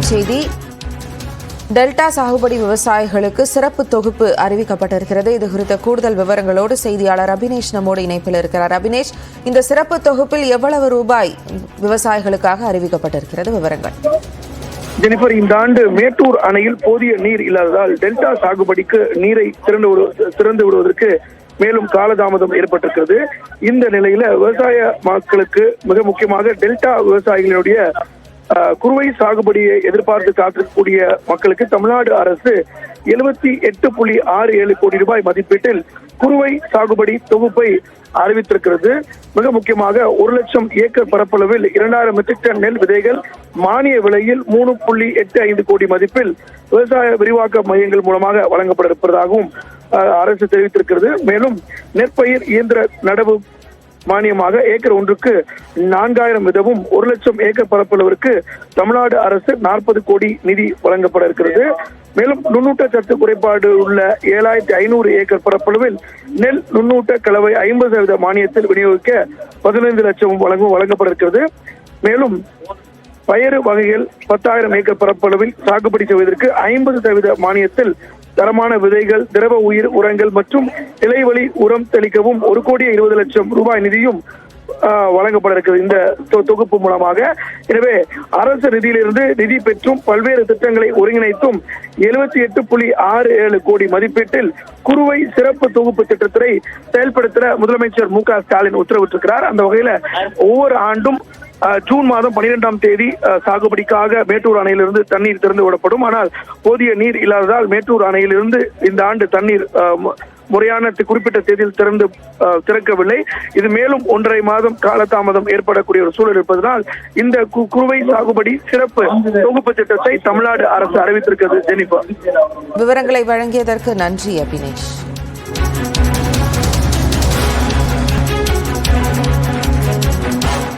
செய்தி. டெல்டா சாகுபடி விவசாயிகளுக்கு சிறப்பு தொகுப்பு அறிவிக்கப்பட்டிருக்கிறது. இது குறித்த கூடுதல் விவரங்களோடு செய்தியாளர் அபினேஷ் நம்மோடு இணைப்பில் இருக்கிறார். அபினேஷ், இந்த சிறப்பு தொகுப்பில் எவ்வளவு ரூபாய் விவசாயிகளுக்காக அறிவிக்கப்பட்டிருக்கிறது? விவரங்கள். ஜெனிஃபர், இந்த ஆண்டு மேட்டூர் அணையில் போதிய நீர் இல்லாததால் டெல்டா சாகுபடிக்கு நீரை திறந்து விடுவதற்கு மேலும் காலதாமதம் ஏற்பட்டிருக்கிறது. இந்த நிலையில விவசாய மக்களுக்கு மிக முக்கியமாக டெல்டா விவசாயிகளுடைய குறுவை சாகுபடியை எதிர்பார்த்து காத்திருக்கக்கூடிய மக்களுக்கு தமிழ்நாடு அரசு 78.67 கோடி ரூபாய் மதிப்பீட்டில் குறுவை சாகுபடி தொகுப்பை அறிவித்திருக்கிறது. மிக முக்கியமாக 1 லட்சம் ஏக்கர் பரப்பளவில் 2000 மெட்ரிக் டன் நெல் விதைகள் மானிய விலையில் 3.85 கோடி மதிப்பில் விவசாய விரிவாக்க மையங்கள் மூலமாக வழங்கப்பட இருப்பதாகவும் அரசு தெரிவித்திருக்கிறது. மேலும் நெற்பயிர் இயந்திர நடவு மானியமாக ஏக்கர் ஒன்றுக்கு 4000 வீதமும் 1 லட்சம் ஏக்கர் பரப்பளவிற்கு தமிழ்நாடு அரசு 40 கோடி நிதி வழங்கப்பட இருக்கிறது. மேலும் நுண்ணூட்ட சத்து குறைபாடு உள்ள 7500 ஏக்கர் பரப்பளவில் நெல் நுண்ணூட்ட கலவை 50% மானியத்தில் விநியோகிக்க 15 லட்சம் வழங்கப்பட இருக்கிறது. மேலும் பயறு வகைகள் 10,000 ஏக்கர் பரப்பளவில் சாகுபடி செய்வதற்கு 50% மானியத்தில் தரமான விதைகள், திரவ உயிர் உரங்கள் மற்றும் இலைவழி உரம் தெளிக்கவும் 1,20,00,000 ரூபாய் நிதியும் வழங்கப்பட இருக்கிறது இந்த தொகுப்பு மூலமாக. எனவே அரசு நிதியிலிருந்து நிதி பெற்றும் பல்வேறு திட்டங்களை ஒருங்கிணைத்தும் 78.67 கோடி மதிப்பீட்டில் குறுவை சிறப்பு தொகுப்பு திட்டத்தை செயல்படுத்த முதலமைச்சர் மு.க. ஸ்டாலின் உத்தரவிட்டிருக்கிறார். அந்த வகையில ஒவ்வொரு ஆண்டும் ஜூன் மாதம் 12ஆம் தேதி சாகுபடிக்காக மேட்டூர் அணையிலிருந்து தண்ணீர் திறந்து விடப்படும். ஆனால் போதிய நீர் இல்லாததால் மேட்டூர் அணையிலிருந்து இந்த ஆண்டு தண்ணீர் முறையான குறிப்பிட்ட தேதியில் திறக்கவில்லை. இது மேலும் 1.5 மாதம் காலதாமதம் ஏற்படக்கூடிய ஒரு சூழல் இருப்பதனால் இந்த குறுவை சாகுபடி சிறப்பு தொகுப்பு திட்டத்தை தமிழ்நாடு அரசு அறிவித்திருக்கிறது. ஜெனிஃபர், விவரங்களை வழங்கியதற்கு நன்றி அபினேஷ்.